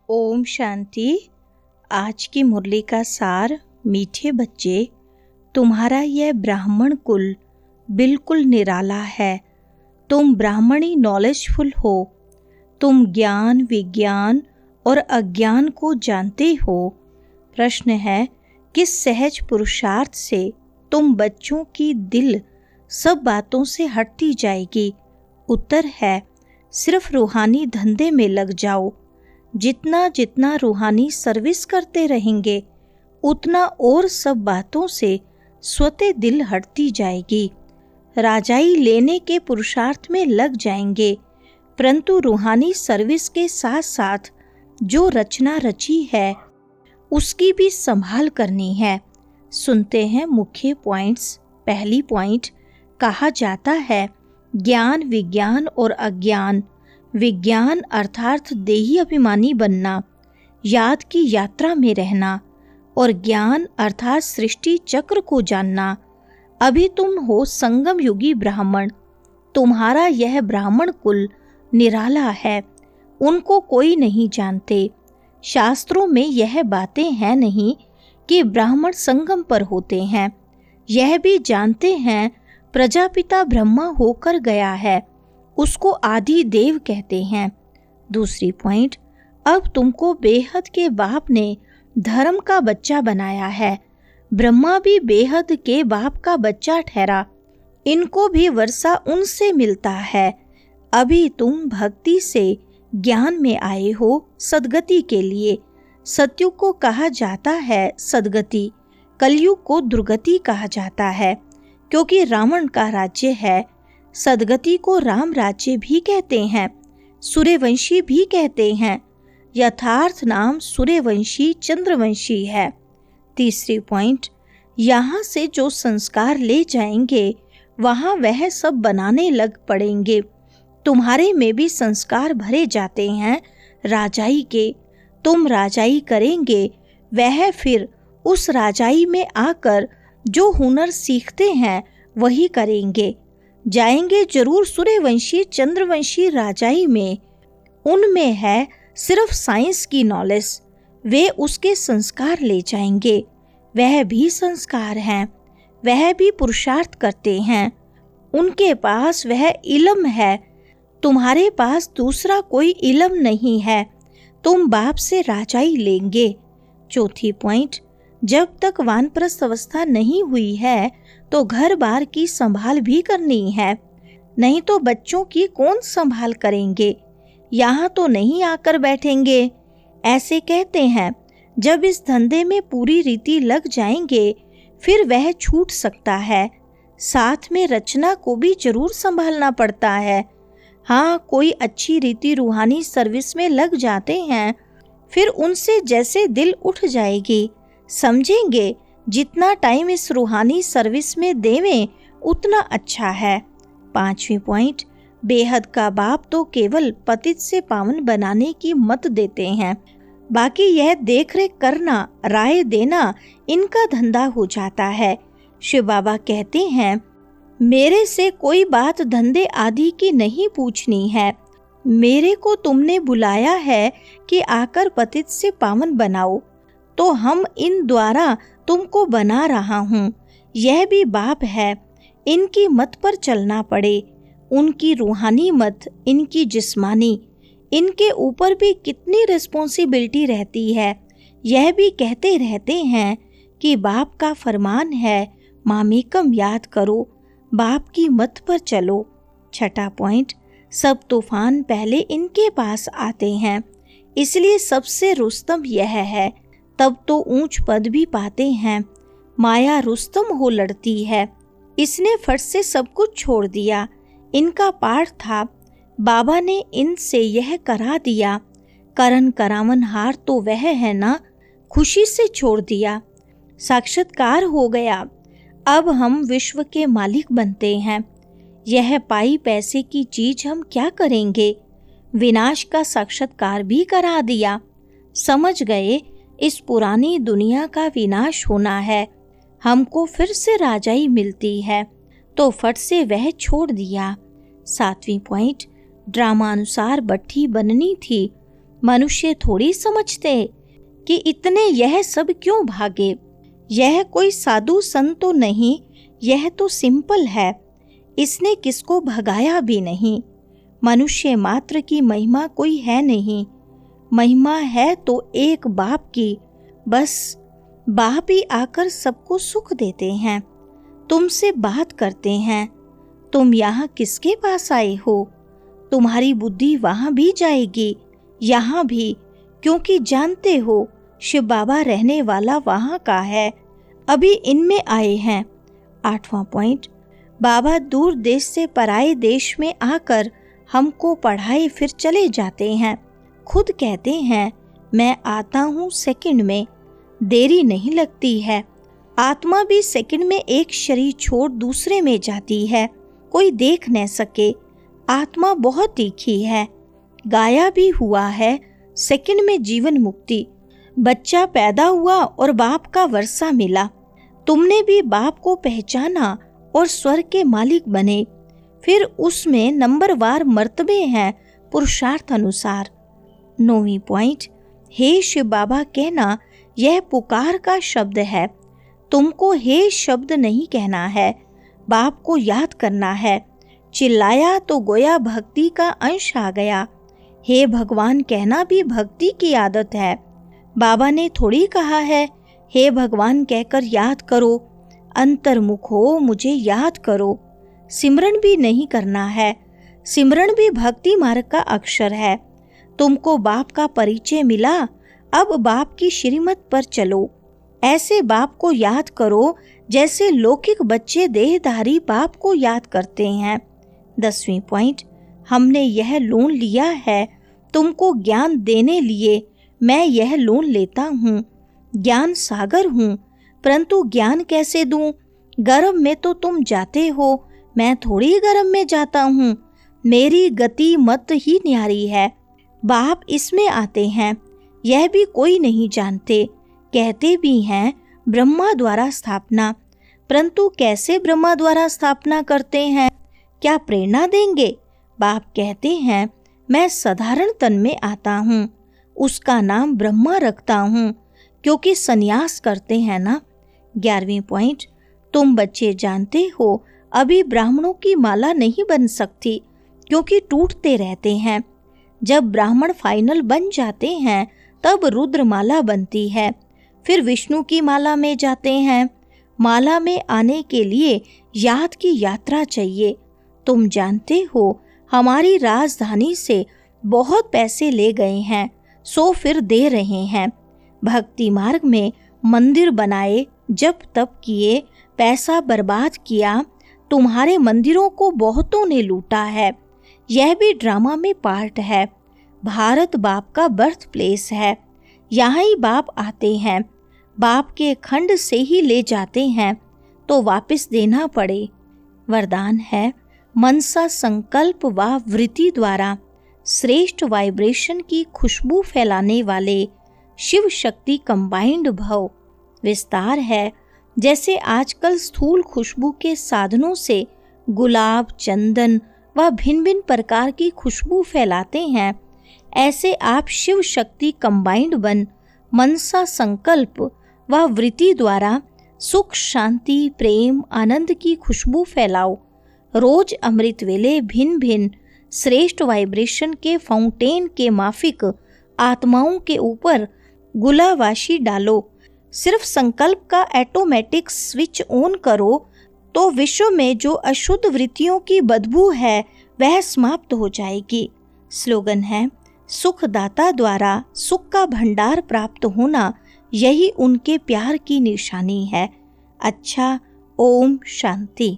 ओम शांति। आज की मुरली का सार। मीठे बच्चे, तुम्हारा यह ब्राह्मण कुल बिल्कुल निराला है। तुम ब्राह्मणी नॉलेजफुल हो। तुम ज्ञान, विज्ञान और अज्ञान को जानते हो। प्रश्न है, किस सहज पुरुषार्थ से तुम बच्चों की दिल सब बातों से हटती जाएगी? उत्तर है, सिर्फ रूहानी धंधे में लग जाओ। जितना जितना रूहानी सर्विस करते रहेंगे, उतना और सब बातों से स्वतः दिल हटती जाएगी। राजाई लेने के पुरुषार्थ में लग जाएंगे, परंतु रूहानी सर्विस के साथ साथ जो रचना रची है उसकी भी संभाल करनी है। सुनते हैं मुख्य पॉइंट्स। पहली पॉइंट, कहा जाता है ज्ञान, विज्ञान और अज्ञान। विज्ञान अर्थात देही अभिमानी बनना, याद की यात्रा में रहना, और ज्ञान अर्थात सृष्टि चक्र को जानना। अभी तुम हो संगम युगी ब्राह्मण। तुम्हारा यह ब्राह्मण कुल निराला है, उनको कोई नहीं जानते। शास्त्रों में यह बातें हैं नहीं कि ब्राह्मण संगम पर होते हैं। यह भी जानते हैं प्रजापिता ब्रह्मा होकर गया है, उसको आदि देव कहते हैं। दूसरी पॉइंट, अब तुमको बेहद के बाप ने धर्म का बच्चा बनाया है। ब्रह्मा भी बेहद के बाप का बच्चा ठहरा, इनको भी वर्षा उनसे मिलता है। अभी तुम भक्ति से ज्ञान में आए हो सद्गति के लिए। सतयुग को कहा जाता है सद्गति, कलयुग को दुर्गति कहा जाता है, क्योंकि रावण का राज्य है। सद्गति को राम राज्य भी कहते हैं, सूर्यवंशी भी कहते हैं। यथार्थ नाम सूर्यवंशी चंद्रवंशी है। तीसरी पॉइंट, यहाँ से जो संस्कार ले जाएंगे वहाँ वह सब बनाने लग पड़ेंगे। तुम्हारे में भी संस्कार भरे जाते हैं राजाई के। तुम राजाई करेंगे, वह फिर उस राजाई में आकर जो हुनर सीखते हैं वही करेंगे। जाएंगे जरूर सूर्यवंशी चंद्रवंशी राजाई में। उनमें है सिर्फ साइंस की नॉलेज, वे उसके संस्कार ले जाएंगे। वह भी संस्कार हैं, वह भी पुरुषार्थ करते हैं। उनके पास वह इल्म है, तुम्हारे पास दूसरा कोई इल्म नहीं है। तुम बाप से राजाई लेंगे। चौथी पॉइंट, जब तक वानप्रस्थ अवस्था नहीं हुई है तो घर बार की संभाल भी करनी है, नहीं तो बच्चों की कौन संभाल करेंगे? यहाँ तो नहीं आकर बैठेंगे। ऐसे कहते हैं, जब इस धंधे में पूरी रीति लग जाएंगे फिर वह छूट सकता है। साथ में रचना को भी जरूर संभालना पड़ता है। हाँ, कोई अच्छी रीति रूहानी सर्विस में लग जाते हैं, फिर उनसे जैसे दिल उठ जाएगी। समझेंगे जितना टाइम इस रूहानी सर्विस में देवें उतना अच्छा है। पांचवी पॉइंट, बेहद का बाप तो केवल पतित से पावन बनाने की मत देते हैं, बाकी यह देखरेख करना, राय देना इनका धंधा हो जाता है। शिव बाबा कहते हैं, मेरे से कोई बात धंधे आदि की नहीं पूछनी है। मेरे को तुमने बुलाया है कि आकर पतित से पावन बनाओ, तो हम इन द्वारा तुमको बना रहा हूँ। यह भी बाप है, इनकी मत पर चलना पड़े। उनकी रूहानी मत, इनकी जिस्मानी, इनके ऊपर भी कितनी रिस्पॉन्सिबिलिटी रहती है। यह भी कहते रहते हैं कि बाप का फरमान है, मामेकम याद करो, बाप की मत पर चलो। छठा पॉइंट, सब तूफान पहले इनके पास आते हैं, इसलिए सबसे रुस्तम यह है, तब तो ऊंच पद भी पाते हैं। माया रुस्तम हो लड़ती है, इसने फट से सब कुछ छोड़ दिया। इनका पाठ था, बाबा ने इनसे यह करा दिया। करन करावन हार तो वह है ना, खुशी से छोड़ दिया। साक्षात्कार हो गया, अब हम विश्व के मालिक बनते हैं। यह पाई पैसे की चीज हम क्या करेंगे? विनाश का साक्षात्कार भी करा दिया। समझ गए इस पुरानी दुनिया का विनाश होना है, हमको फिर से राजाई मिलती है, तो फट से वह छोड़ दिया। 7वीं पॉइंट, ड्रामानुसार भट्ठी बननी थी, मनुष्य थोड़ी समझते कि इतने यह सब क्यों भागे। यह कोई साधु संत तो नहीं, यह तो सिंपल है। इसने किसको भगाया भी नहीं। मनुष्य मात्र की महिमा कोई है नहीं। महिमा है तो एक बाप की, बस बाप ही आकर सबको सुख देते हैं, तुमसे बात करते हैं। तुम यहाँ किसके पास आए हो? तुम्हारी बुद्धि वहाँ भी जाएगी, यहाँ भी, क्योंकि जानते हो शिव बाबा रहने वाला वहाँ का है। अभी इनमें आए हैं। 8वां पॉइंट, बाबा दूर देश से पराए देश में आकर हमको पढ़ाए फिर चले जाते हैं। खुद कहते हैं मैं आता हूँ सेकंड में, देरी नहीं लगती है। आत्मा भी सेकंड में एक शरीर छोड़ दूसरे में जाती है, कोई देख न सके। आत्मा बहुत तीखी है। गाया भी हुआ है सेकंड में जीवन मुक्ति। बच्चा पैदा हुआ और बाप का वर्षा मिला। तुमने भी बाप को पहचाना और स्वर्ग के मालिक बने। फिर उसमें नंबरवार मर्तबे हैं पुरुषार्थ अनुसार। 9वीं पॉइंट, हे शिव बाबा कहना यह पुकार का शब्द है। तुमको हे शब्द नहीं कहना है, बाप को याद करना है। चिल्लाया तो गोया भक्ति का अंश आ गया। हे भगवान कहना भी भक्ति की आदत है। बाबा ने थोड़ी कहा है हे भगवान कहकर याद करो, अंतर्मुख हो मुझे याद करो। सिमरन भी नहीं करना है। सिमरन भी भक्ति मार्ग का अक्षर है। तुमको बाप का परिचय मिला, अब बाप की श्रीमत पर चलो। ऐसे बाप को याद करो जैसे लौकिक बच्चे देहधारी बाप को याद करते हैं। 10वीं पॉइंट, हमने यह लोन लिया है तुमको ज्ञान देने लिए। मैं यह लोन लेता हूँ। ज्ञान सागर हूँ, परंतु ज्ञान कैसे दूँ? गर्भ में तो तुम जाते हो, मैं थोड़ी गर्भ में जाता हूँ। मेरी गति मत ही न्यारी है। बाप इसमें आते हैं, यह भी कोई नहीं जानते। कहते भी हैं ब्रह्मा द्वारा स्थापना, परंतु कैसे ब्रह्मा द्वारा स्थापना करते हैं? क्या प्रेरणा देंगे? बाप कहते हैं मैं साधारण तन में आता हूँ, उसका नाम ब्रह्मा रखता हूँ, क्योंकि संन्यास करते हैं ना। 11वीं पॉइंट, तुम बच्चे जानते हो अभी ब्राह्मणों की माला नहीं बन सकती, क्योंकि टूटते रहते हैं। जब ब्राह्मण फाइनल बन जाते हैं तब रुद्र माला बनती है, फिर विष्णु की माला में जाते हैं। माला में आने के लिए याद की यात्रा चाहिए। तुम जानते हो हमारी राजधानी से बहुत पैसे ले गए हैं, सो फिर दे रहे हैं। भक्ति मार्ग में मंदिर बनाए, जप तप किए, पैसा बर्बाद किया। तुम्हारे मंदिरों को बहुतों ने लूटा है। यह भी ड्रामा में पार्ट है। भारत बाप का बर्थ प्लेस है, यहाँ ही बाप आते हैं। बाप के खंड से ही ले जाते हैं तो वापस देना पड़े। वरदान है मनसा संकल्प व वृत्ति द्वारा श्रेष्ठ वाइब्रेशन की खुशबू फैलाने वाले शिव शक्ति कंबाइंड भव। विस्तार है जैसे आजकल स्थूल खुशबू के साधनों से गुलाब, चंदन व भिन्न भिन्न प्रकार की खुशबू फैलाते हैं, ऐसे आप शिव शक्ति कंबाइंड बन मनसा संकल्प व वृत्ति द्वारा सुख, शांति, प्रेम, आनंद की खुशबू फैलाओ। रोज अमृत वेले भिन्न भिन्न श्रेष्ठ वाइब्रेशन के फाउंटेन के माफिक आत्माओं के ऊपर गुलावाशी डालो। सिर्फ संकल्प का ऑटोमेटिक स्विच ऑन करो तो विश्व में जो अशुद्ध वृत्तियों की बदबू है वह समाप्त हो जाएगी। स्लोगन है सुखदाता द्वारा सुख का भंडार प्राप्त होना, यही उनके प्यार की निशानी है। अच्छा, ओम शांति।